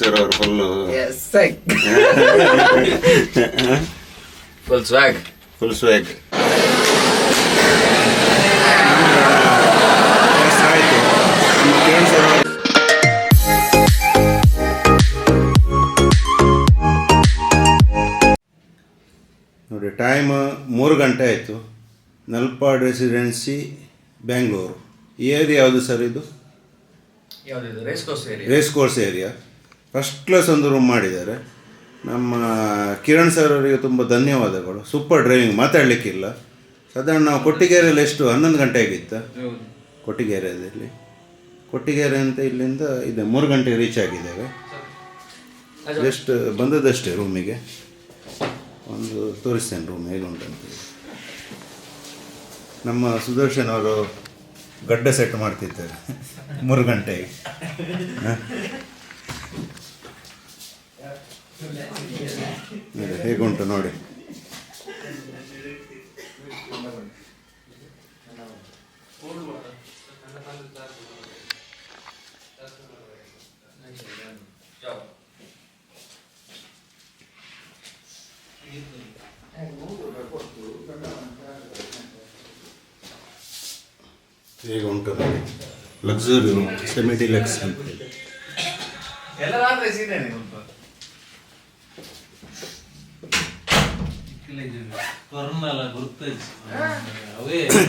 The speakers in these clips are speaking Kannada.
ಸರ್ ಅವರು ಫುಲ್ಲು ಫುಲ್ ಸ್ವ್ಯಾಗ್. ಆಯಿತು. ನಮ್ಮ ಕಿರಣ್ ಸರ್ ಅವರು ನೋಡಿ, ಟೈಮ್ 3 ಗಂಟೆ ಆಯಿತು. ನಲ್ಪಾಡ್ ರೆಸಿಡೆನ್ಸಿ ಬ್ಯಾಂಗ್ಳೂರು. ಈ ಏರಿಯಾ ಯಾವುದು ಸರ್ ಇದು? Race course area. First class ಒಂದು ರೂಮ್ ಮಾಡಿದ್ದಾರೆ. ನಮ್ಮ ಕಿರಣ್ ಸರ್ ಅವರಿಗೆ ತುಂಬ ಧನ್ಯವಾದಗಳು. ಸೂಪರ್ ಡ್ರೈವಿಂಗ್, ಮಾತಾಡಲಿಕ್ಕಿಲ್ಲ. ಸಾಧಾರಣ ನಾವು ಕೊಟ್ಟಿಗೆರೆಯಲ್ಲಿ ಎಷ್ಟು 11 ಗಂಟೆ ಆಗಿತ್ತ ಕೊಟ್ಟಿಗೆರೆಯಲ್ಲಿ. ಕೊಟ್ಟಿಗೆರೆ ಅಂತ ಇಲ್ಲಿಂದ ಇದೆ 3 ಗಂಟೆಗೆ ರೀಚ್ ಆಗಿದ್ದೇವೆ. ಜಸ್ಟ್ ಬಂದದಷ್ಟೇ ರೂಮಿಗೆ. ಒಂದು ತೋರಿಸ್ತೇನೆ ರೂಮ್ ಹೇಗುಂಟಂತ. ನಮ್ಮ ಸುದರ್ಶನ್ ಅವರು ಗಡ್ಡ ಸೆಟ್ ಮಾಡ್ತಿದ್ದಾರೆ 3 ಗಂಟೆಗೆ. ಹೇಗುಂಟು ನೋಡಿ. ಹೇಗೆ ಉಂಟು ನೋಡಿ, ಲಕ್ಸುರಿ ರೂಮ್, ಸೆಮಿ ಡಿಲಕ್ಸ್ ಅಂತ ಹೇಳಿ.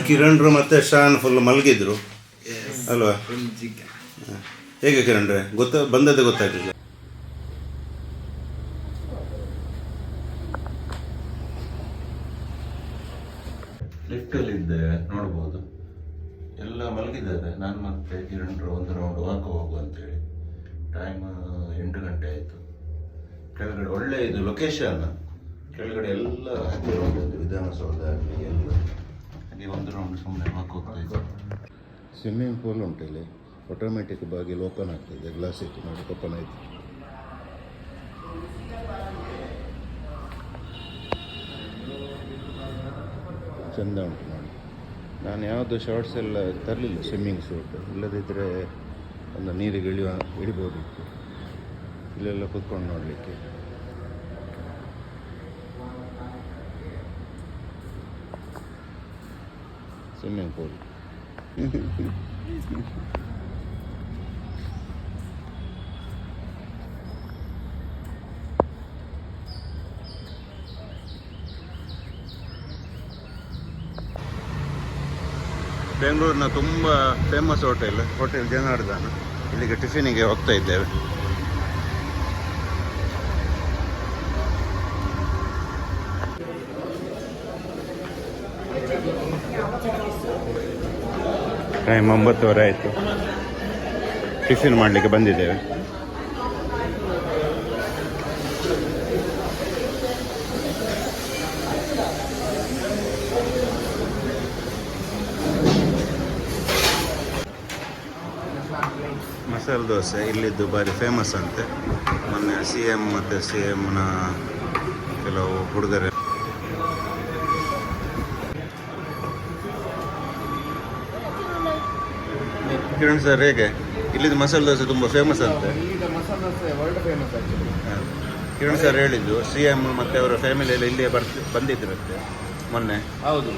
ಕಿರಣ್ರು ಮತ್ತೆ ಶಾನ್ ಫುಲ್ ಮಲಗಿದ್ರು ಅಲ್ವಾ? ಹೇಗೆ ಕಿರಣ್ರೆ, ಬಂದದ್ದೇ ಗೊತ್ತಾಗಲಿಲ್ಲ. ಲಿಫ್ಟಲ್ಲಿದ್ದೆ ನೋಡ್ಬೋದು, ಎಲ್ಲ ಮಲಗಿದ್ದಾರೆ. ನಾನು ಮತ್ತೆ ಕಿರಣ್ರು ಒಂದು ರೌಂಡ್ ವಾಕ್ ಹೋಗು ಅಂತೇಳಿ. ಟೈಮ್ 8 ಗಂಟೆ ಆಯಿತು. ಕೆಳಗಡೆ ಒಳ್ಳೆ ಇದು ಲೊಕೇಶನ್, ಕೆಳಗಡೆ ಎಲ್ಲ ಹತ್ತಿರ ವಿಧಾನಸೌಧ ಆಗಲಿ ಎಲ್ಲ. ಹಾಗೆ ಒಂದು ರೌಂಡ್ ಸುಮ್ಮನೆ ವಾಕ್ ಹೋಗ್ತಾ ಇದ್ದೆ. ಸ್ವಿಮ್ಮಿಂಗ್ ಪೂಲ್ ಉಂಟು ಇಲ್ಲಿ. ಆಟೋಮೆಟಿಕ್ ಬಾಗಿಲು ಓಪನ್ ಆಗ್ತದೆ, ಗ್ಲಾಸ್ ಇತ್ತು ನೋಡಿ, ಓಪನ್ ಆಯಿತು. ಚೆಂದ ಉಂಟು ನೋಡಿ. ನಾನು ಯಾವುದು ಶಾರ್ಟ್ಸ್ ಎಲ್ಲ ತರಲಿಲ್ಲ, ಸ್ವಿಮ್ಮಿಂಗ್ ಸೂಟ್. ಇಲ್ಲದಿದ್ದರೆ ಒಂದು ನೀರಿಗೆ ಇಳಿಬೋದಿತ್ತು. ಇಲ್ಲೆಲ್ಲ ಕೂತ್ಕೊಂಡು ನೋಡಲಿಕ್ಕೆ. Swimming pool. ಬೆಂಗಳೂರಿನ ತುಂಬ ಫೇಮಸ್ ಹೋಟೆಲ್ ಜನಾರ್ದನ. ಇಲ್ಲಿಗೆ ಟಿಫಿನಿಗೆ ಹೋಗ್ತಾ ಇದ್ದೇವೆ. ಟೈಮ್ 9:30 ಆಯಿತು. ಟಿಫಿನ್ ಮಾಡಲಿಕ್ಕೆ ಬಂದಿದ್ದೇವೆ. ಮಸಾಲೆ ದೋಸೆ ಇಲ್ಲಿದ್ದು ಭಾರಿ ಫೇಮಸ್ ಅಂತೆ. ಮೊನ್ನೆ CM ಮತ್ತು CMನ ಕೆಲವು ಹುಡುಗರು. ಕಿರಣ್ ಸರ್, ಹೇಗೆ ಇಲ್ಲಿದ್ದು ಮಸಾಲೆ ದೋಸೆ ತುಂಬ ಫೇಮಸ್ ಅಂತೆ? ಕಿರಣ್ ಸರ್ ಹೇಳಿದ್ದು CM ಮತ್ತು ಅವರ ಫ್ಯಾಮಿಲಿಯಲ್ಲಿ ಇಲ್ಲಿಯೇ ಬಂದಿದ್ರಂತೆ ಮೊನ್ನೆ. ಹೌದು.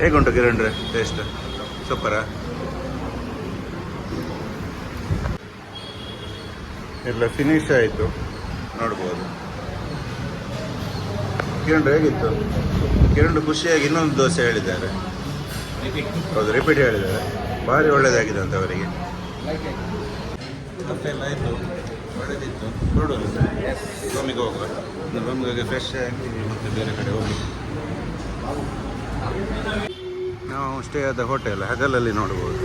ಹೇಗುಂಟು ಕಿರಣ್ರೆ ಟೇಸ್ಟ್? ಸೂಪರಾ? ಎಲ್ಲ ಫಿನಿಶ್ ಆಯಿತು, ನೋಡ್ಬೋದು. ಕಿರಣ್ ಹೇಗಿತ್ತು? ಕಿರಣ್ ಖುಷಿಯಾಗಿ ಇನ್ನೊಂದು ದೋಸೆ ಹೇಳಿದ್ದಾರೆ. ಹೌದು, ರಿಪೀಟ್ ಹೇಳಿದ್ದಾರೆ. ಭಾರಿ ಒಳ್ಳೆಯದಾಗಿದೆ ಅಂತ ಅವರಿಗೆ. ಮತ್ತೆಲ್ಲ ಆಯಿತು, ಒಳ್ಳೆದಿತ್ತು. ನೋಡೋದು ರೂಮಿಗೆ ಹೋಗುವ. ರೂಮಿಗೆ ಫ್ರೆಶ್ ಆಗಿ ಮತ್ತೆ ಬೇರೆ ಕಡೆ ಹೋಗಿ. ನಾವು ಸ್ಟೇ ಆದ ಹೋಟೆಲ್ ಹಗಲಲ್ಲಿ ನೋಡ್ಬೋದು.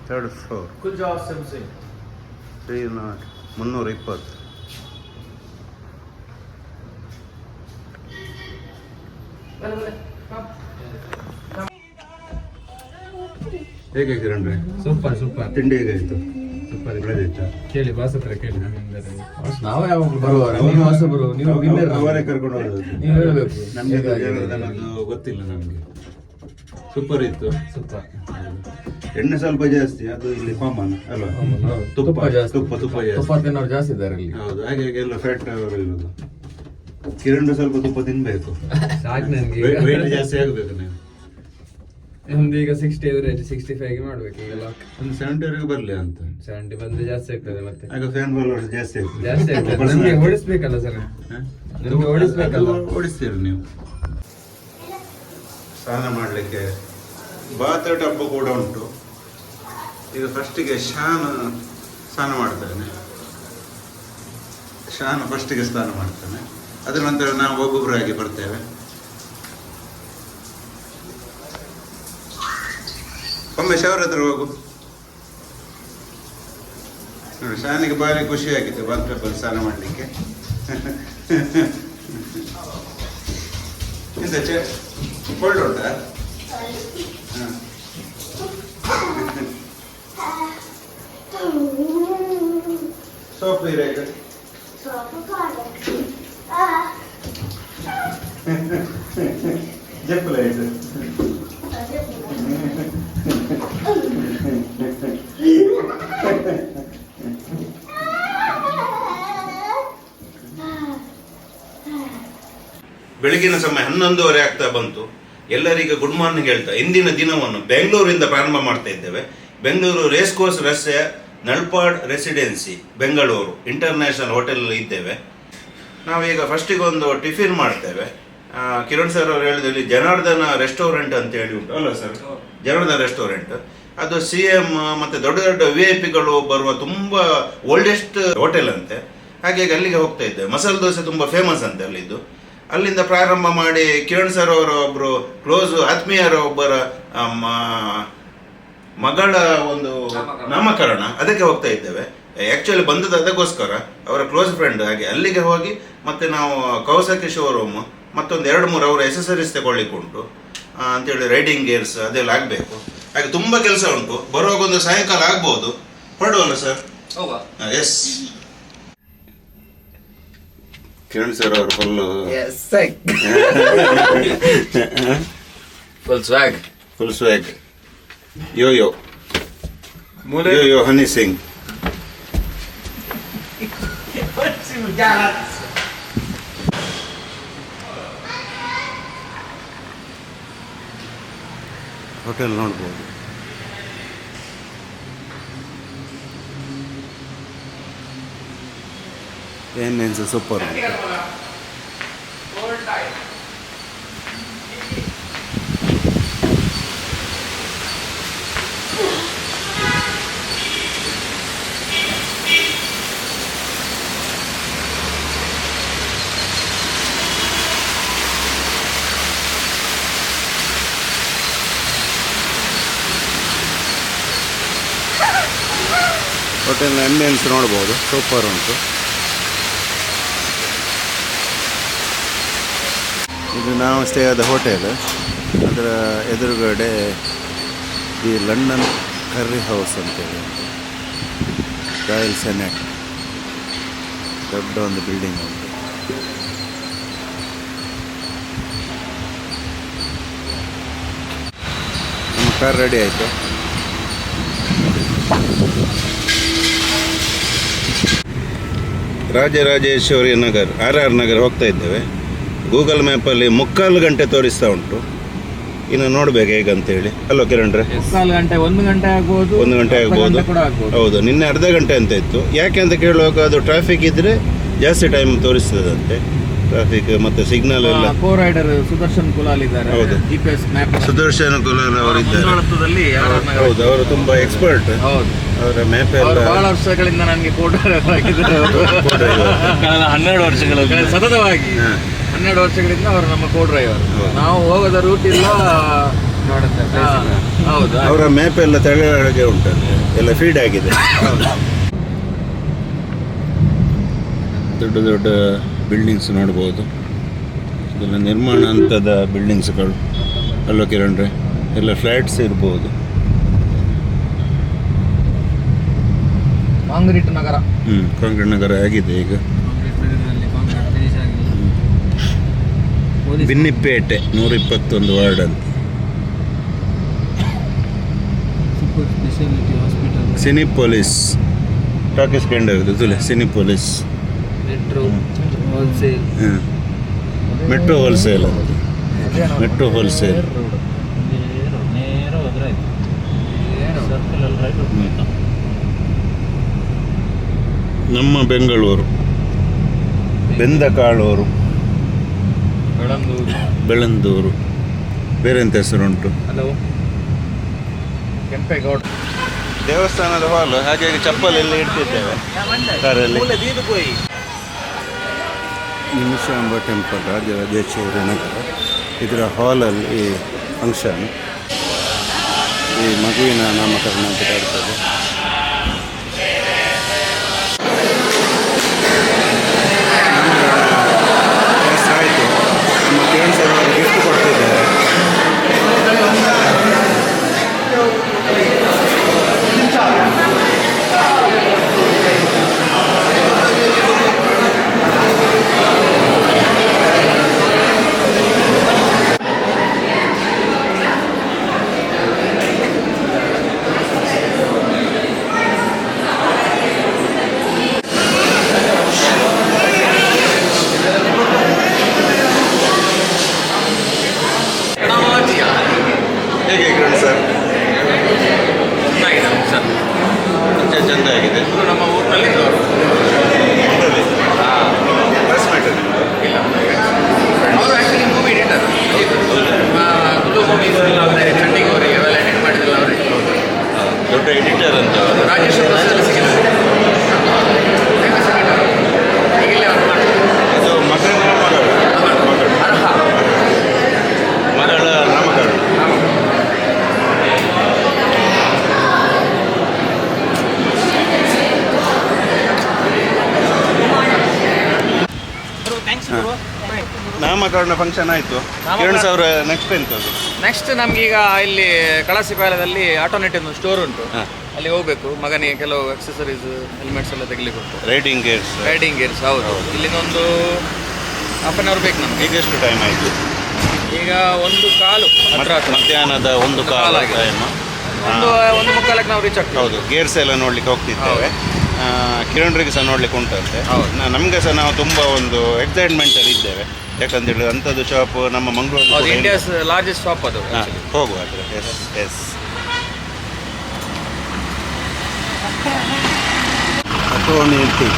Third floor. Good job, Simsing. 320. ಹೇಗೆ ಕಿರಣ್ರೆ? Super super. ತಿಂಡಿ ಹೇಗಾಯ್ತು? ಸೂಪರ್ ಒಳ್ಳೆದಿತ್ತು. ಕೇಳಿ ಬಾಸ್ ಹತ್ರ ಕೇಳಿ. ನಾವು ಯಾವಾಗ ಬರುವಾಗ ನೀವು ಹೊಸಬರು, ನೀವು ಅವರೇ ಕರ್ಕೊಂಡು ಹೋಗೋದು. ನೀವು ಹೇಳಬೇಕು. ನಮಗೆ ಗೊತ್ತಿಲ್ಲ ನಮಗೆ. ಸೂಪರ್ ಇತ್ತು. ಸೂಪರ್. ಎಣ್ಣೆ ಸ್ವಲ್ಪ ಜಾಸ್ತಿ, ಅದು ಇಲ್ಲಿ ಕಾಮನ್ ಅಲ್ವಾ? ತುಪ್ಪ ಜಾಸ್ತಿ. ತುಪ್ಪ ಜಾಸ್ತಿ. ತುಪ್ಪ ತಿನ್ನೋರು ಜಾಸ್ತಿ ಇದ್ದಾರೆ ಇಲ್ಲಿ. ಹೌದು, ಹಾಗೆ ಎಲ್ಲ ಫ್ಯಾಟ್ ಅವರು ಇರೋದು. ಕಿರಣ್ ಸ್ವಲ್ಪ ತುಪ್ಪ ತಿನ್ಬೇಕು. ಸಾಕು ನನಗೆ. ವೇಟ್ ಜಾಸ್ತಿ ಆಗಬೇಕು ನೀವು. ನಮ್ದು ಈಗ 60 ಎವರೇಜ್ 65 ಮಾಡ್ಬೇಕು ಈಗ ಲಾಕ್. ಒಂದು 70 ವರೆಗೆ ಬರಲಿ ಅಂತ. 70 ಬಂದ್ರೆ ಜಾಸ್ತಿ ಆಗ್ತದೆ ಮತ್ತೆ. ಆಗ ಫ್ಯಾನ್ ಫಾಲೋವರ್ಸ್ ಜಾಸ್ತಿ ಆಗ್ತದೆ. ಜಾಸ್ತಿ ಆಗ್ತದೆ. ನಮಗೆ ಓಡಿಸ್ಬೇಕಲ್ಲ ಸರ್. ನಮಗೆ ಓಡಿಸ್ಬೇಕಲ್ಲ. ಓಡಿಸ್ತೀರಿ ನೀವು. ಸ್ನಾನ ಮಾಡಲಿಕ್ಕೆ ಬಾತ್ ಟಬ್ ಕೂಡ ಉಂಟು. ಈಗ ಫಸ್ಟಿಗೆ ಸ್ನಾನ ಮಾಡ್ತಾನೆ. ಫಸ್ಟಿಗೆ ಸ್ನಾನ ಮಾಡ್ತಾನೆ. ಅದರ ನಂತರ ನಾವು ಒಬ್ಬೊಬ್ಬರಾಗಿ ಬರ್ತೇವೆ. ಒಮ್ಮೆ ಶವರ್ ಹತ್ರ ಹೋಗು ನೋಡಿ. ಶಾನಿಗೆ ಭಾರಿ ಖುಷಿಯಾಗಿತ್ತು ಬಾತ್ ಟಬ್ಬಲ್ಲಿ ಸ್ನಾನ ಮಾಡಲಿಕ್ಕೆ. ಇಂದ ಕೋಲ್ಡ್ ಉಂಟಾ? ಸೋಪ್ ನೀರು ಈಗ ಜಪ್ಪಲ ಇದು. ಬೆಳಗಿನ ಸಮಯ 11:30 ಆಗ್ತಾ ಬಂತು. ಎಲ್ಲರಿಗೆ ಗುಡ್ ಮಾರ್ನಿಂಗ್ ಹೇಳ್ತಾ ಇಂದಿನ ದಿನವನ್ನು ಬೆಂಗಳೂರಿಂದ ಪ್ರಾರಂಭ ಮಾಡ್ತಾ ಇದ್ದೇವೆ. ಬೆಂಗಳೂರು ರೇಸ್ ಕೋರ್ಸ್ ರಸ್ತೆಯ Nalpad residency Bengaluru international hotel ಇದ್ದೇವೆ. ನಾವೀಗ ಫಸ್ಟಿಗೆ ಒಂದು ಟಿಫಿನ್ ಮಾಡ್ತೇವೆ. ಕಿರಣ್ ಸರ್ ಅವರು ಹೇಳಿದಲ್ಲಿ ಜನಾರ್ದನ ರೆಸ್ಟೋರೆಂಟ್ ಅಂತ ಹೇಳಿ ಉಂಟು ಅಲ್ಲ ಸರ್? ಜನಾರ್ದನ ರೆಸ್ಟೋರೆಂಟ್ ಅದು CM ಮತ್ತು ದೊಡ್ಡ ದೊಡ್ಡ VIP ಬರುವ ತುಂಬ ಓಲ್ಡೆಸ್ಟ್ ಹೋಟೆಲ್ ಅಂತೆ. ಹಾಗಾಗಿ ಅಲ್ಲಿಗೆ ಹೋಗ್ತಾ ಇದ್ದೇವೆ. ಮಸಾಲೆ ದೋಸೆ ತುಂಬ ಫೇಮಸ್ ಅಂತೆ ಅಲ್ಲಿದ್ದು. ಅಲ್ಲಿಂದ ಪ್ರಾರಂಭ ಮಾಡಿ ಕಿರಣ್ ಸರ್ ಅವರ ಒಬ್ಬರು ಕ್ಲೋಸ್ ಆತ್ಮೀಯರ ಒಬ್ಬರ ಮಗಳ ಒಂದು ನಾಮಕರಣ, ಅದಕ್ಕೆ ಹೋಗ್ತಾ ಇದ್ದೇವೆ. ಆ್ಯಕ್ಚುಲಿ ಬಂದದ್ದು ಅದಕ್ಕೋಸ್ಕರ, ಅವರ ಕ್ಲೋಸ್ ಫ್ರೆಂಡ್. ಹಾಗೆ ಅಲ್ಲಿಗೆ ಹೋಗಿ ಮತ್ತೆ ನಾವು ಕೌಸಕಿ ಶೋರೂಮ್ ಮತ್ತೊಂದು 2-3 ಅವರ ಎಸೆಸರೀಸ್ ತಗೊಳ್ಳಿಕ್ಕೆ ಉಂಟು ಅಂತೇಳಿ. ರೈಡಿಂಗ್ ಗೇರ್ಸ್ ಅದೆಲ್ಲ ಆಗಬೇಕು. ಹಾಗೆ ತುಂಬ ಕೆಲಸ ಉಂಟು. ಬರುವಾಗ ಒಂದು ಸಾಯಂಕಾಲ ಆಗ್ಬೋದು. ಹೊರಡುವಲ್ಲ ಸರ್? ಎಸ್. ಕಿರಣ್ ಸರ್ ಅವರು ಫುಲ್ ಸ್ವ್ಯಾಗ್ ಯೋ ಹನಿ ಸಿಂಗ್. ಹೋಟೆಲ್ ನೋಡ್ಬೋದು. ಏನೇನು ಸೂಪರ್. ಹೋಟೆಲ್ನ ಆಂಬಿಯನ್ಸ್ ನೋಡ್ಬೋದು, ಸೂಪರ್ ಉಂಟು. ಇದು ನಾವು ಸ್ಟೇ ಆದ ಹೋಟೆಲ್. ಅದರ ಎದುರುಗಡೆ ದಿ ಲಂಡನ್ ಕರ್ರಿ ಹೌಸ್ ಅಂತೇಳಿ ರಾಯಲ್ ಸೆನೆಟ್ ದೊಡ್ಡ ಒಂದು ಬಿಲ್ಡಿಂಗ್ ಉಂಟು. ನಮ್ಮ ಕಾರ್ ರೆಡಿ ಆಯಿತು. ರಾಜರಾಜೇಶ್ವರಿ ನಗರ್ RR ನಗರ್ ಹೋಗ್ತಾ ಇದ್ದೇವೆ. ಗೂಗಲ್ ಮ್ಯಾಪಲ್ಲಿ 3/4 ಗಂಟೆ ತೋರಿಸ್ತಾ ಉಂಟು. ಇನ್ನು ನೋಡ್ಬೇಕು ಹೇಗಂತೇಳಿ. ಅಲ್ವಾ ಕಿರಣ್ರೆ? 1 ಗಂಟೆ 1 ಗಂಟೆ ಆಗ್ಬೋದು. 1 ಗಂಟೆ ಆಗ್ಬೋದು. ಹೌದು, ನಿನ್ನೆ ಅರ್ಧ ಗಂಟೆ ಅಂತ ಇತ್ತು. ಯಾಕೆ ಅಂತ ಕೇಳುವಾಗ ಅದು ಟ್ರಾಫಿಕ್ ಇದ್ರೆ ಜಾಸ್ತಿ ಟೈಮ್ ತೋರಿಸ್ತದಂತೆ. ಟ್ರಾಫಿಕ್ ಮತ್ತು ಸಿಗ್ನಲ್ ಎಲ್ಲ. ಕೋ ರೈಡರ್ ಸುದರ್ಶನ್ ಕುಲಾಲ್ ಇದ್ದಾರೆ. ಹೌದು, GPS ಮ್ಯಾಪ್ ಸುದರ್ಶನ್ ಕುಲಾಲ್ ಅವರು ಇದ್ದಾರೆ. ಹೌದು, ಅವರು ತುಂಬಾ ಎಕ್ಸ್ಪರ್ಟ್. ಹೌದು, ಅವರ ಮ್ಯಾಪ್ ಎಲ್ಲ ಬಹಳ ವರ್ಷಗಳಿಂದ ನನಗೆ ಫೋಟೋ ಹಾಕಿದ್ದಾರೆ. 12 ವರ್ಷಗಳು ಸತತವಾಗಿ 12 ವರ್ಷಗಳಿಂದ ಅವರು ನಮ್ಮ ಕೋ ಡ್ರೈವರ್. ನಾವು ಹೋಗೋದ ರೂಟ್ ಇಲ್ಲ. ಹೌದು, ಅವರ ಮ್ಯಾಪ್ ಎಲ್ಲ ತೆಳಗೆ ಉಂಟು, ಎಲ್ಲ ಫೀಡ್ ಆಗಿದೆ. ದೊಡ್ಡ ದೊಡ್ಡ ಬಿಲ್ಡಿಂಗ್ಸ್ ನೋಡ್ಬೋದು. ಇದೆಲ್ಲ ನಿರ್ಮಾಣ ಹಂತದ ಬಿಲ್ಡಿಂಗ್ಸ್ಗಳು ಅಲ್ಲೋ ಕಿರಣ್ರೆ, ಎಲ್ಲ ಫ್ಲ್ಯಾಟ್ಸ್ ಇರ್ಬೋದು. ಕಾಂಕ್ರೀಟ್ ನಗರ. ಕಾಂಕ್ರೀಟ್ ನಗರ ಆಗಿದೆ ಈಗ. ಬಿನ್ನಿಪೇಟೆ 121 ವಾರ್ಡ್ ಅಂತ. ಸಿನಿಪೊಲಿಸ್ ಟಾಕೀಸ್ ಕಂಡಿರೋದು ತುಲೆ ಸಿನಿಪೊಲಿಸ್. ಮೆಟ್ರೋ ಹೋಲ್ಸೇಲ್ ಅಂತ. Metro wholesale. ನಮ್ಮ ಬೆಂಗಳೂರು ಬೆಂದಕಾಳೂರು, ಬೆಳಂದೂರು, ಬೇರೆ ಎಂತ ಹೆಸರುಂಟು? ಕೆಂಪೇಗೌಡ ದೇವಸ್ಥಾನದ ಹಾಲು. ಹಾಗಾಗಿ ಚಪ್ಪಲೆಲ್ಲ ಇಡ್ತಿದ್ದೇವೆ ಕಾರಲ್ಲಿ. ನಿಮಿಷಾಂಬ ಟೆಂಪಲ್, ರಾಜರಾಜೇಶ್ವರಿ ನಗರ. ಇದರ ಹಾಲಲ್ಲಿ ಫಂಕ್ಷನ್, ಈ ಮಗುವಿನ ನಾಮಕರಣ ಅಂತ ಕಾಡ್ತದೆ. ಆಯಿತು, ನಮ್ಮ ಕಿರಣ್ ಸರ್ ಅವರು ಗಿಫ್ಟ್ ಕೊಡ್ತಿದ್ದಾರೆ. ಹೇಗೆ ಕಿರಣ್ ಸರ್? ಚೆನ್ನಾಗಿದೆ ಸರ್, ಚೆಂದ ಆಗಿದೆ. ಇದು ನಮ್ಮ ಊರಿನಲ್ಲಿ ಇದ್ದವರು. ಇಲ್ಲ, ಅವರು actually movie editor. Tulu movies ಎಲ್ಲ ಅವರೇ, ಚಂಡಿಗೆ ಅವರಿಗೆ ಅವೆಲ್ಲ ಎಡಿಟ್ ಮಾಡಿದ್ರಲ್ಲ ಅವರೇ. ದೊಡ್ಡ ಎಡಿಟರ್ ಅಂತ ಅವರು. ರಾಜೇಶ್ವರ ಬಸ್ಸಲ್ಲಿ ಸಿಕ್ಕಿದ್ದಾರೆ. Famous editor. ಈಗಿಲ್ಲೇ ಅವ್ರು ಮಾಡ್ತಾರೆ. ಅದು ಮಗಳ ಅರ್ಹ ಮಗಳ ನಾಮಕರಣ. ನಾಮಕರಣ ಫಂಕ್ಷನ್ ಆಯಿತು. ಕಿರಣ್ ಸರ್ ನೆಕ್ಸ್ಟ್ ಎಂತದ್ದು? ನೆಕ್ಸ್ಟ್ ನಮಗೀಗ ಇಲ್ಲಿ ಕಳಸಿ ಪಾಳ್ಯದಲ್ಲಿ ಆಟೋನೆಟ್ ಒಂದು ಸ್ಟೋರ್ ಉಂಟು. ಅಲ್ಲಿ ಹೋಗ್ಬೇಕು. ಮಗನಿಗೆ ಕೆಲವು ಅಕ್ಸೆಸರೀಸ್, ಹೆಲ್ಮೆಟ್ಸ್ ಎಲ್ಲ ತೆಗಿಲಿಕ್ಕೆ ಉಂಟು. Riding gears. ಹೌದು. ಇಲ್ಲಿಂದ ಒಂದು ಹಾಫ್ ಆನ್ ಅವರ್ ಬೇಕು ನಮಗೆ. ಈಗ ಎಷ್ಟು ಟೈಮ್ ಆಯಿತು? ಈಗ 1:15 ಹತ್ರ ಮಧ್ಯಾಹ್ನದ 1:15 ಟೈಮ್. 1:45 ನಾವು ರೀಚ್ ಆಗ್ತೀವಿ. ಹೌದು. ಗೇರ್ಸ್ ಎಲ್ಲ ನೋಡ್ಲಿಕ್ಕೆ ಹೋಗ್ತಿದ್ದೇವೆ. ಕಿರಣ್ರಿಗೆ ಸಹ ನೋಡ್ಲಿಕ್ಕೆ ಉಂಟಂತೆ. ನಮಗೆ ಸಹ ನಾವು ತುಂಬ ಒಂದು ಎಕ್ಸೈಟ್ಮೆಂಟಲ್ಲಿ ಇದ್ದೇವೆ. ಯಾಕಂತೇಳಿದ್ರೆ ಅಂಥದ್ದು ಶಾಪ್ ನಮ್ಮ ಮಂಗಳೂರು ಇಂಡಿಯಾಸ್ ಲಾರ್ಜೆಸ್ಟ್ ಶಾಪ್ ಅದು. ಹೋಗುವ ಆದರೆ. ಎಸ್ ಅಟೋನೇಟಿ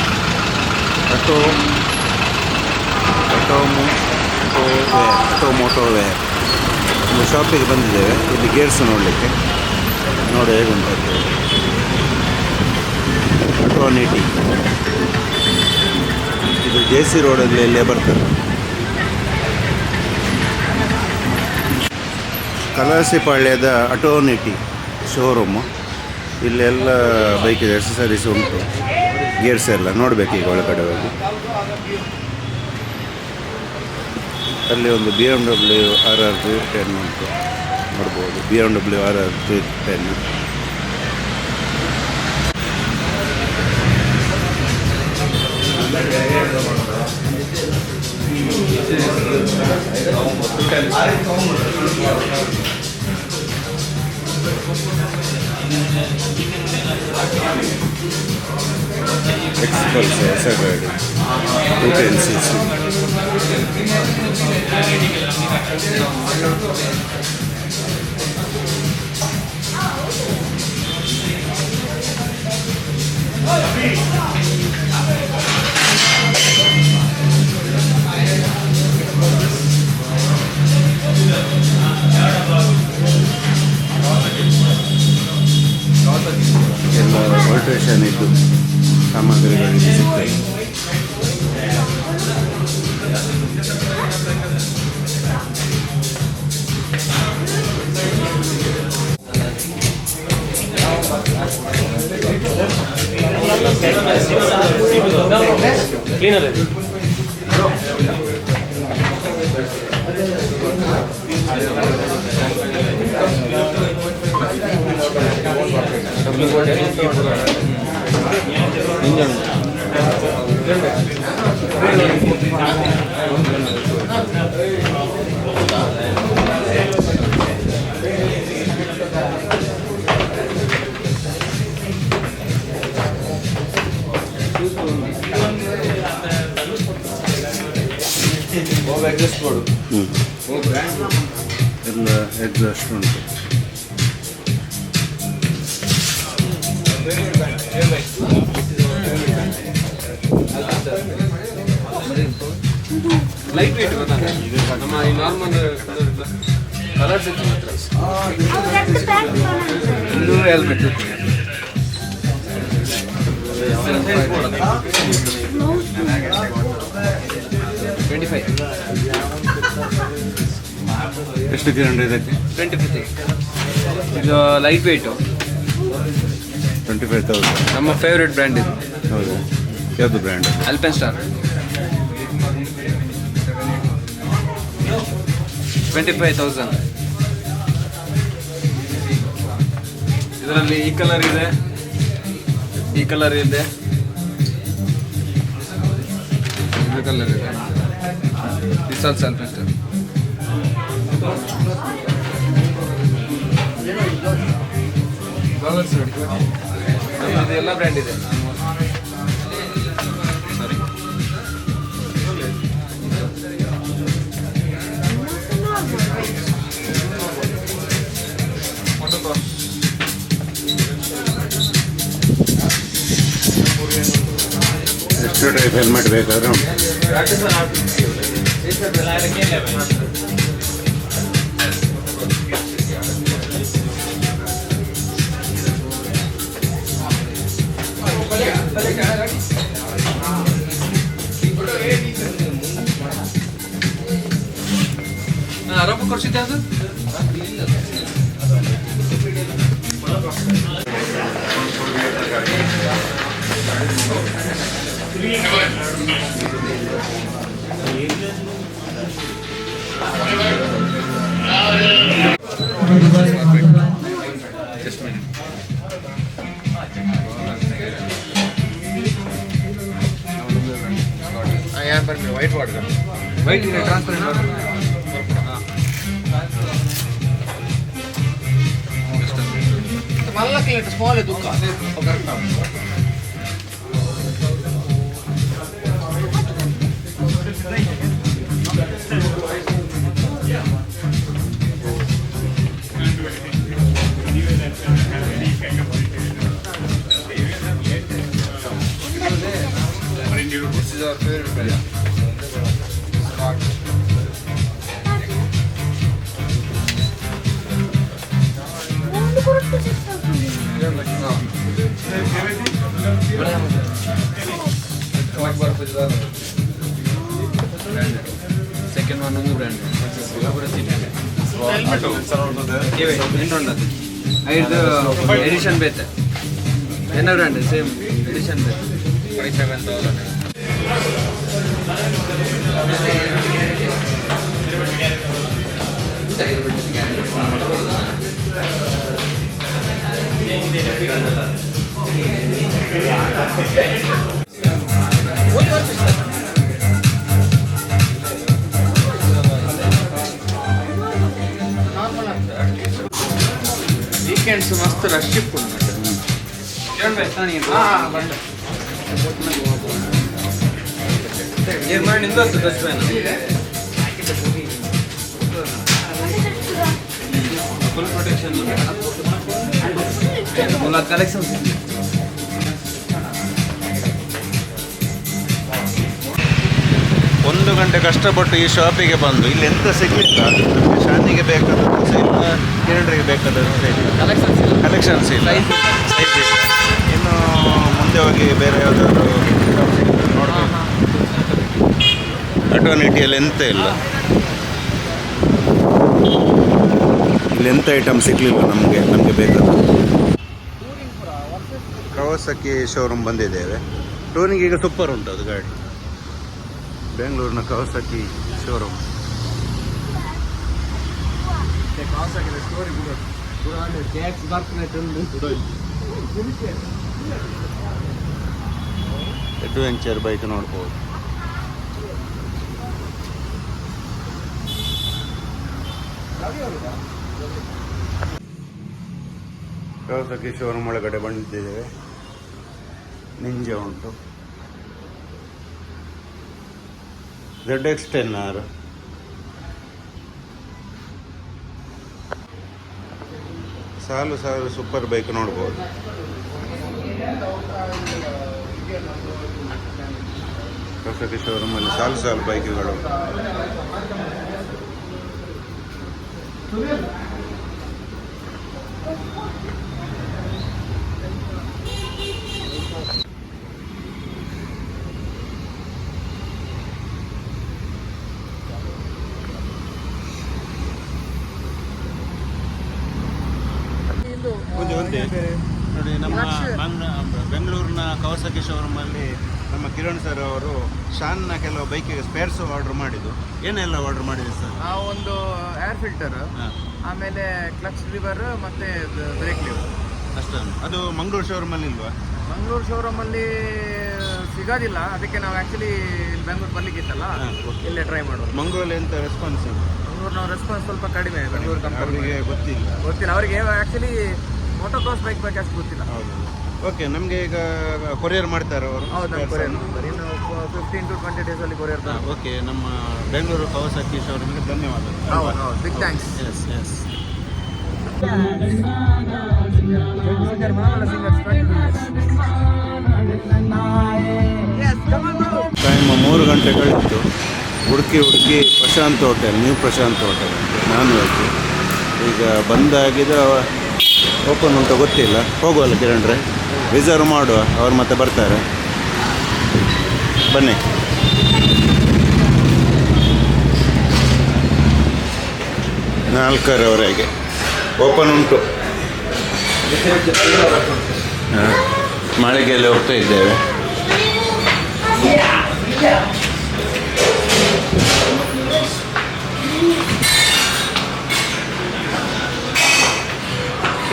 ಆಟೋಮೋಟೋವೇರ್ ಒಂದು ಶಾಪಿಗೆ ಬಂದಿದ್ದೇವೆ. ಇಲ್ಲಿ ಗೇರ್ಸ್ ನೋಡಲಿಕ್ಕೆ. ನೋಡಿ ಹೇಗುಂಟು ಅಟೋನೇಟಿ. ಇದು JC ರೋಡಲ್ಲಿ ಎಲ್ಲೇ ಬರ್ತದೆ. ಕಲಾಸಿಪಾಳ್ಯದ ಅಟೋನೇಟಿ ಶೋರೂಮು. ಇಲ್ಲೆಲ್ಲ ಬೈಕಿದ ಎಕ್ಸಸರೀಸ್ ಉಂಟು, ಗೇರ್ಸ್ ಎಲ್ಲ ನೋಡಬೇಕು. ಈಗ ಒಳಗಡೆ ಹೋಗಿ ಅಲ್ಲಿ ಒಂದು BMW RR 310 ಉಂಟು, ನೋಡ್ಬೋದು. BMW RR 310. ಎಕ್ಸ್ಪಲ್ಸ್ ಹೊಸ ಗಾಡಿ 210cc. ಎಲ್ಲ ಆಲ್ಟ್ರೇಷನ್ ಇದ್ದು ಸಾಮಗ್ರಿಗಳು ಸಿಗ್ತವೆ. ಕ್ಲೀನರ್ ಇದೆ. ಇಂಜನ್ ಅಡ್ಜಸ್ಟ್ ಮಾಡು. ಎಲ್ಲ ಎಕ್ಸಾಸ್ಟ್ ಉಂಟು. ಲೈಟ್ ವೇಟ್ ಗೊತ್ತಾಗ ನಮ್ಮ ಈ ನಾರ್ಮಲ್ ಕಲರ್ಸ್ ಇತ್ತು ಮಾತ್ರ. ಇದು ಹೆಲ್ಮೆಟ್ 25. ಎಷ್ಟು ಕಿಲೋಮೀಟರ್ ಇದಕ್ಕೆ? 25. ಇದು ಲೈಟ್ ವೇಟು 25,000. ನಮ್ಮ ಫೇವ್ರೆಟ್ ಬ್ರ್ಯಾಂಡ್ ಇದು. ಹೌದು, ಯಾವುದು ಬ್ರ್ಯಾಂಡ್? ಅಲ್ಪೆನ್ ಸ್ಟಾರ್ 25,000. ಇದರಲ್ಲಿ ಈ ಕಲರ್ ಇದೆ, ಈ ಕಲರ್ ಇದೆ, ಇದು ಕಲರ್ ಇದೆ. This also Alpen star. Goggles ನೋಡಿ, ಇದು ಎಲ್ಲ ಬ್ರ್ಯಾಂಡ್ ಇದೆ. ಸಾರಿ, ಎಷ್ಟು ಟೈಪ್ ಹೆಲ್ಮೆಟ್ ಬೇಕಾದ್ರೆ ಉಂಟು. ಆರೋಪ ಕೊಡ್ಸಿದ್ದೆ ಅದು. ವೈಟ್ ವಾಟರ್, ವೈಟ್ ಇದೆ ಟ್ರಾನ್ಸ್ಪರೆಂಟ್ ವಾಟರ್. मला की स्मॉल आहे दुकान This is our favorite color. Second one on the brand. Edition better. Another brand, same edition better. 27,000. Weekends मस्त रश पूर्ण ये माइंड इंदो तो दस में फुल प्रोटेक्शन बोला कलेक्शन 1 ಗಂಟೆ ಕಷ್ಟಪಟ್ಟು ಈ ಶಾಪಿಗೆ ಬಂದು ಇಲ್ಲಿ ಎಂತ ಸಿಗಲಿಲ್ಲ. ನಮಗೆ ಶಾನಿಗೆ ಬೇಕಾದದ್ದು ಸಹ ಇಲ್ಲ, ಕಿರಣರಿಗೆ ಬೇಕಾದದ್ದು ಸಹ ಇಲ್ಲ, ಕಲೆಕ್ಷನ್ಸ್ ಇಲ್ಲ, ಸೈಜ್ ಇಲ್ಲ. ಇನ್ನು ಮುಂದೆ ಹೋಗಿ ಬೇರೆ ಯಾವುದಾದ್ರು ನೋಡಬೇಕು. ಅಟರ್ನಿಟಿಯಲ್ಲಿ ಎಂತ ಇಲ್ಲ, ಇಲ್ಲಿ ಎಂಥ ಐಟಮ್ ಸಿಗಲಿಲ್ಲ ನಮಗೆ ಬೇಕಾದದ್ದು. ಕವಾಸಕಿ ಶೋರೂಮ್ ಬಂದಿದ್ದೇವೆ. ಟೂರಿಂಗ್ ಈಗ ಸೂಪರ್ ಉಂಟು ಅದು ಗಾಡಿ. ಬೆಂಗಳೂರಿನ ಕವಾಸಕಿ ಶೋರೂಮ್. ಅಡ್ವೆಂಚರ್ ಬೈಕ್ ನೋಡ್ಬೋದು. ಕವಾಸಕಿ ಶೋರೂಮ್ ಒಳಗಡೆ ಬಂದಿದ್ದೇವೆ. ನಿಂಜಾ ಉಂಟು, ZX-10R, ಸಾಲು ಸಾಲು ಸೂಪರ್ ಬೈಕ್ ನೋಡ್ಬೋದು. ಕವಾಸಕಿ ಶೋರೂಮಲ್ಲಿ ಸಾಲು ಸಾಲು ಬೈಕ್ಗಳು. ನೋಡಿ, ನಮ್ಮ ಬೆಂಗಳೂರಿನ ಕವಾಸಕಿ ಶೋರೂಮಲ್ಲಿ ನಮ್ಮ ಕಿರಣ್ ಸರ್ ಅವರು ಶಾನ್ನ ಕೆಲವು ಬೈಕಿಗೆ ಸ್ಪೇರ್ಸ್ ಆರ್ಡರ್ ಮಾಡಿದ್ದು. ಏನೆಲ್ಲ ಆರ್ಡರ್ ಮಾಡಿದೆ ಸರ್? ನಾವು ಒಂದು ಏರ್ ಫಿಲ್ಟರ್, ಆಮೇಲೆ ಕ್ಲಚ್ ಲಿವರ್ ಮತ್ತೆ ಬ್ರೇಕ್ ಲಿವರ್ ಅಷ್ಟೇ. ಅದು ಮಂಗಳೂರು ಶೋರೂಮಲ್ಲಿ ಇಲ್ವಾ? ಮಂಗಳೂರು ಶೋರೂಮಲ್ಲಿ ಸಿಗೋದಿಲ್ಲ, ಅದಕ್ಕೆ ನಾವು ಆ್ಯಕ್ಚುಲಿ ಇಲ್ಲಿ ಬೆಂಗಳೂರು ಬರ್ಲಿಕ್ಕಿತ್ತಲ್ಲ, ಇಲ್ಲೇ ಟ್ರೈ ಮಾಡೋದು. ಮಂಗಳೂರಲ್ಲಿ ಎಂತ ರೆಸ್ಪಾನ್ಸ್? ಮಂಗಳೂರು ನಾವು ರೆಸ್ಪಾನ್ಸ್ ಸ್ವಲ್ಪ ಕಡಿಮೆ. ಬೆಂಗಳೂರು ಅವರಿಗೆ ಗೊತ್ತಿಲ್ಲ ಅವರಿಗೆ ಆ್ಯಕ್ಚುಲಿ ಮೋಟೋ ಕ್ರಾಸ್ ಬೈಕ್ ಬಗ್ಗೆ ಅಷ್ಟು ಗೊತ್ತಿಲ್ಲ. ಹೌದು. ಓಕೆ, ನಮಗೆ ಈಗ ಕೊರಿಯರ್ ಮಾಡ್ತಾರೆ ಅವರು? ಹೌದು, ಕೊರಿಯರ್ ಮಾಡ್ತಾರೆ. ಇನ್ನು 15 to 20 ಡೇಸಲ್ಲಿ ಕೊರಿಯರ್. ಓಕೆ, ನಮ್ಮ ಬೆಂಗಳೂರು ಕವಾಸಕಿ ಶೋರೂಮ್ಗೆ ಧನ್ಯವಾದಗಳು. ಹೌದು, big thanks. Yes yes. Time 3 ಗಂಟೆ ಕಳಿತು. ಹುಡುಕಿ Prashanth hotel, new Prashanth hotel, non veg. ಈಗ ಬಂದಾಗಿದೆ, ಓಪನ್ ಉಂಟು ಗೊತ್ತಿಲ್ಲ. ಹೋಗುವಲ್ಲ ಕಿರಣ್ರೆ, ರಿಸರ್ವ್ ಮಾಡುವ, ಅವ್ರು ಮತ್ತೆ ಬರ್ತಾರೆ. ಬನ್ನಿ. ನಾಲ್ಕರವರೆಗೆ ಓಪನ್ ಉಂಟು. ಮಳೆಗೆಲ್ಲ ಹೋಗ್ತಾ ಇದ್ದೇವೆ.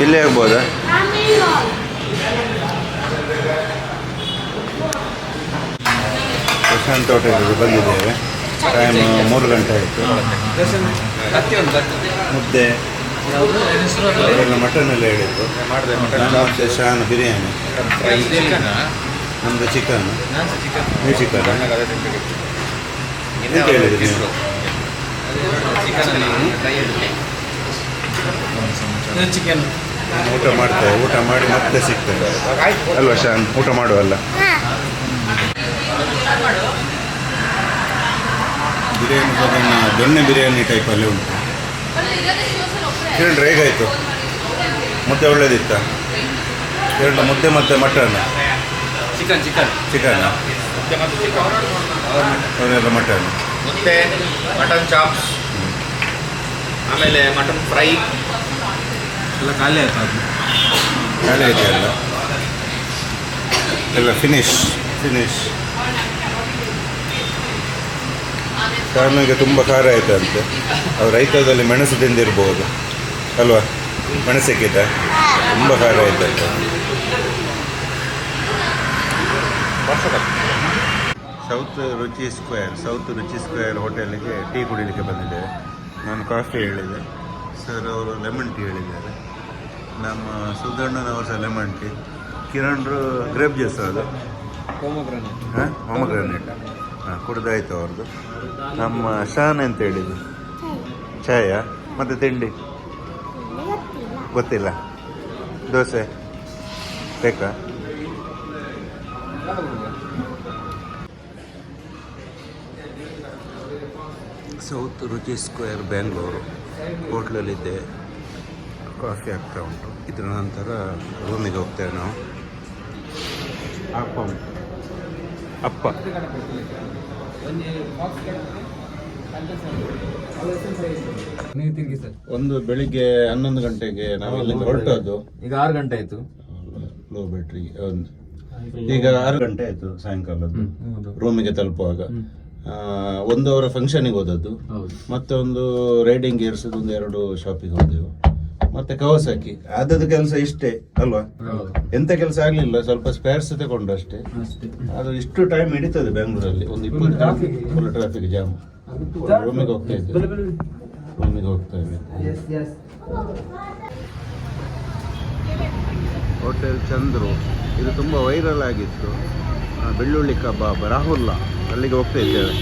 ಇಲ್ಲೇ ಆಗ್ಬೋದಾ? ಪ್ರಶಾಂತ್ ಹೋಟೆಲ್ಗೆ ಬಂದಿದ್ದೇವೆ. ಟೈಮ್ 3 ಗಂಟೆ ಆಯಿತು. ಮುದ್ದೆ ಅವರೆಲ್ಲ ಮಟನ್ ಎಲ್ಲ ಹೇಳಿದ್ರು. ಮತ್ತೆ ಶಾನ್ ಬಿರಿಯಾನಿ, ನಮ್ಮದು ಚಿಕನ್. ನೀವು ಚಿಕನ್ ಎಂತ ಹೇಳಿದ್ರಿ ನೀವು? ಚಿಕನ್ ಊಟ ಮಾಡ್ತೇವೆ. ಊಟ ಮಾಡಿ ಮತ್ತೆ ಸಿಗ್ತೇವೆ ಅಲ್ವಾ ಶಾನ್? ಊಟ ಮಾಡುವಲ್ಲ. ಬಿರಿಯಾನಿ ಅದನ್ನು ದೊಣ್ಣೆ ಬಿರಿಯಾನಿ ಟೈಪಲ್ಲಿ ಉಂಟು. ಕಿರಣ್ ಹೇಗಾಯಿತು? ಮುದ್ದೆ ಒಳ್ಳೇದಿತ್ತ? ಕಿರಣ್ ಮುದ್ದೆ ಮತ್ತು ಮಟನ್? ಚಿಕನ್ ಅವರೆಲ್ಲ ಮಟನ್. ಮುದ್ದೆ, ಮಟನ್ ಚಾಪ್ಸ್, ಆಮೇಲೆ ಮಟನ್ ಫ್ರೈ ಎಲ್ಲ ಖಾಲಿ ಆಯ್ತು. ಖಾಲಿ ಇದೆಯಲ್ಲ ಎಲ್ಲ ಫಿನಿಶ್. ಶಾಮಿಗೆ ತುಂಬ ಖಾರ ಆಯ್ತಂತೆ. ಅವ್ರು ರೈತದಲ್ಲಿ ಮೆಣಸು ತಿಂದಿರ್ಬೋದು ಅಲ್ವಾ? ಮೆಣಸಕ್ಕಿದ್ದ ತುಂಬ ಖಾರ ಆಯ್ತಂತೆ. ಸೌತ್ ರುಚಿ ಸ್ಕ್ವೇರ್ ಹೋಟೆಲಿಗೆ ಟೀ ಕುಡಿಲಿಕ್ಕೆ ಬಂದಿದ್ದೇವೆ. ನಾನು ಕಾಫಿ ಹೇಳಿದೆ, ಸರ್ ಅವರು ಲೆಮನ್ ಟೀ ಹೇಳಿದ್ದಾರೆ. ನಮ್ಮ ಸುಧಣ್ಣನವರು ಸಹ ಲೆಮನ್ ಟೀ. ಕಿರಣ್ರು ಗ್ರೇಪ್ ಜ್ಯೂಸ್, ಅದು ಹೋಮಗ್ರಾನೇಟ್. ಕುಡ್ದಾಯ್ತು ಅವ್ರದ್ದು. ನಮ್ಮ ಶಾನ್ ಅಂತ ಹೇಳಿದ್ದು ಚಾಯ. ಮತ್ತು ತಿಂಡಿ ಗೊತ್ತಿಲ್ಲ. ದೋಸೆ ಬೇಕಾ? ಸೌತ್ ರುಚಿ ಸ್ಕ್ವೇರ್ ಬೆಂಗಳೂರು ಹೋಟ್ಲಲ್ಲಿದ್ದೆ. ಕಾಫಿ ಆಗ್ತಾ ಉಂಟು. ಇದರ ನಂತರ ರೂಮಿಗೆ ಹೋಗ್ತೇವೆ ನಾವು. ಅಪ್ಪ ಒಂದು ಬೆಳಿಗ್ಗೆ 11 ಗಂಟೆಗೆ ನಾವು ಇಲ್ಲಿಂದ ಹೊರಟದ್ದು. ಈಗ 6 ಗಂಟೆ ಆಯ್ತು. ಲೋ ಬ್ಯಾಟ್ರಿ ಒಂದು. ಈಗ 6 ಗಂಟೆ ಆಯ್ತು ಸಾಯಂಕಾಲದ್ದು ರೂಮಿಗೆ ತಲುಪುವಾಗ. ಒಂದು ಅವರ ಫಂಕ್ಷನಿಗೆ ಹೋದದ್ದು, ಹೌದು. ಮತ್ತೆ ಒಂದು ರೈಡಿಂಗ್ ಗೇರ್ಸ್ ಒಂದು 2 ಶಾಪಿಗೆ ಹೋದೆವು, ಮತ್ತೆ ಕವಸಾಕಿ. ಆದದ್ದು ಕೆಲಸ ಇಷ್ಟೇ ಅಲ್ವಾ, ಎಂತ ಕೆಲಸ ಆಗ್ಲಿಲ್ಲ, ಸ್ವಲ್ಪ ಸ್ಪೇರ್ಸ್ ತಗೊಂಡು ಅಷ್ಟೇ. ಅದು ಇಷ್ಟು ಟೈಮ್ ಹಿಡಿತದೆ ಬೆಂಗಳೂರಲ್ಲಿ, ಒಂದು 20 ಫುಲ್ ಟ್ರಾಫಿಕ್ ಜಾಮ್. ರೂಮಿಗೆ ಹೋಗ್ತಾ ಇದ್ದೆ, ರೂಮಿಗೆ ಹೋಗ್ತಾ ಇದ್ದೆ. ಹೋಟೆಲ್ ಚಂದ್ರು, ಇದು ತುಂಬ ವೈರಲ್ ಆಗಿತ್ತು. ಬೆಳ್ಳುಳ್ಳಿ ಕಬಾಬ್ ರಾಹುಲ್ಲ, ಅಲ್ಲಿಗೆ ಹೋಗ್ತಾ ಇದ್ದೇವೆ.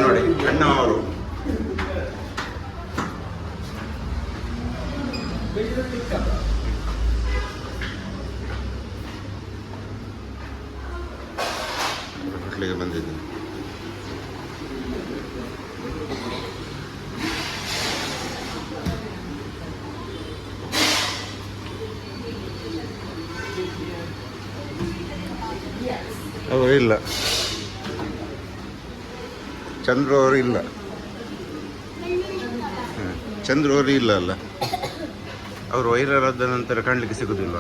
ನೋಡಿ ಅಣ್ಣ ಅವರು ಹೋಟ್ಲಿಗೆ ಬಂದಿದ್ದೆ. ಅವರು ಇಲ್ಲ, ಚಂದ್ರು ಅವರು ಇಲ್ಲ. ಚಂದ್ರು ಅವರು ಇಲ್ಲ ಅಲ್ಲ, ಅವರು ವೈರಲ್ ಆದ ನಂತರ ಕಾಣಲಿಕ್ಕೆ ಸಿಗುದಿಲ್ಲ.